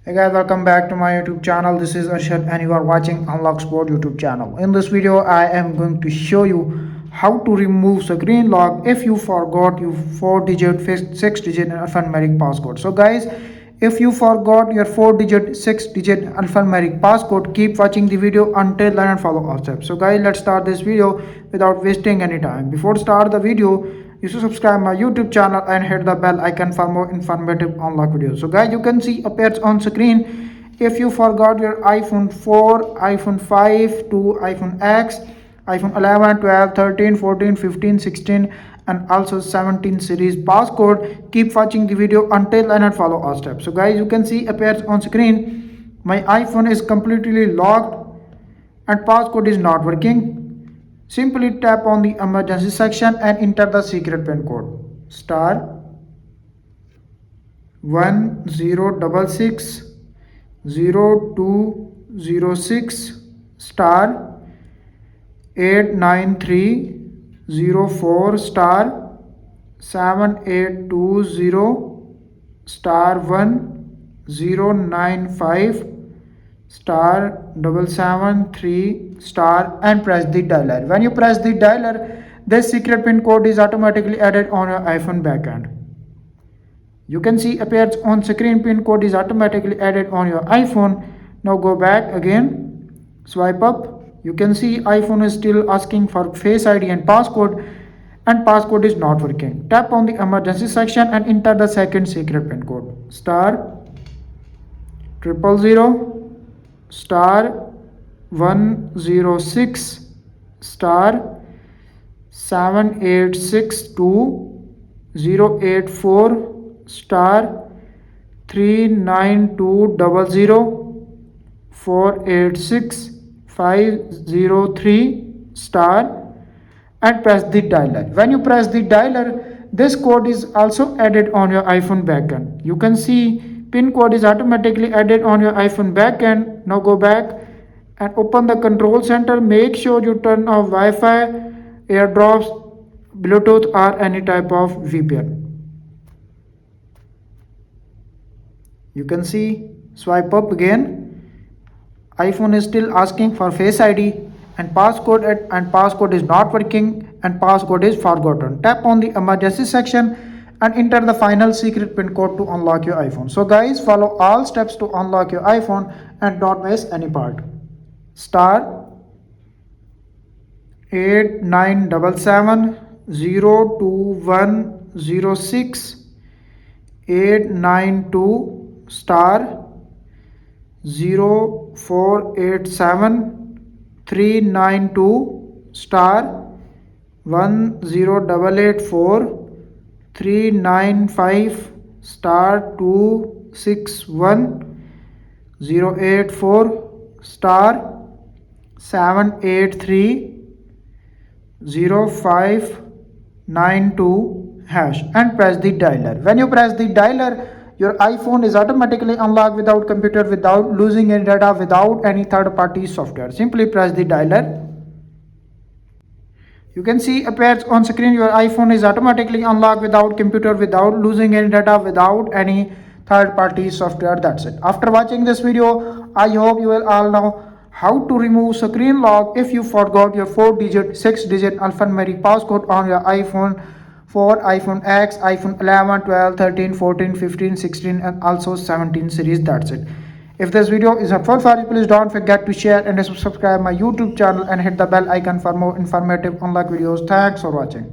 Hey guys, welcome back to my YouTube channel. This is Arshad and you are watching Unlock Sport YouTube channel. In this video, I am going to show you how to remove screen lock if you forgot your 4-digit, 6-digit alphanumeric passcode. So guys, if you forgot your 4-digit, 6-digit alphanumeric passcode, keep watching the video until learn and follow all steps. So guys, let's start this video without wasting any time. Before start the video, you should subscribe my YouTube channel and hit the bell icon for more informative unlock videos. So guys, you can see appears on screen if you forgot your iPhone 4, iPhone 5 to iPhone X, iPhone 11, 12, 13, 14, 15, 16 and also 17 series passcode. Keep watching the video until and follow all steps. So guys, you can see appears on screen my iPhone is completely locked and passcode is not working. Simply tap on the emergency section and enter the secret pin code *10660206 *89304 *7820 *1095 *773 and press the dialer. When you press the dialer, this secret pin code is automatically added on your iPhone backend. You can see appears on screen pin code is automatically added on your iPhone. Now go back again, swipe up. You can see iPhone is still asking for Face ID and passcode is not working. Tap on the emergency section and enter the second secret pin code *000 *106 *7862 084 *39200 486 503 and press the dialer. When you press the dialer, this code is also added on your iPhone backend. You can see pin code is automatically added on your iPhone backend. Now go back and open the control center. Make sure you turn off Wi-Fi, airdrops, Bluetooth or any type of VPN. You can see swipe up again. iPhone is still asking for Face ID and passcode is not working and passcode is forgotten. Tap on the emergency section and enter the final secret pin code to unlock your iPhone. So guys, follow all steps to unlock your iPhone and don't miss any part. *8977 02106 892 *0487 392 *10884 395 *261 084 *783 0592 hash and press the dialer. When you press the dialer, your iPhone is automatically unlocked without computer, without losing any data, without any third-party software. Simply press the dialer. You can see appears on screen your iPhone is automatically unlocked without computer, without losing any data, without any third-party software. That's it. After watching this video, I hope you will all know how to remove screen lock if you forgot your 4-digit, 6-digit alphanumeric passcode on your iPhone 4, iPhone X, iPhone 11, 12, 13, 14, 15, 16 and also 17 series. That's it. If this video is helpful for you, please don't forget to share and subscribe my YouTube channel and hit the bell icon for more informative unlock videos. Thanks for watching.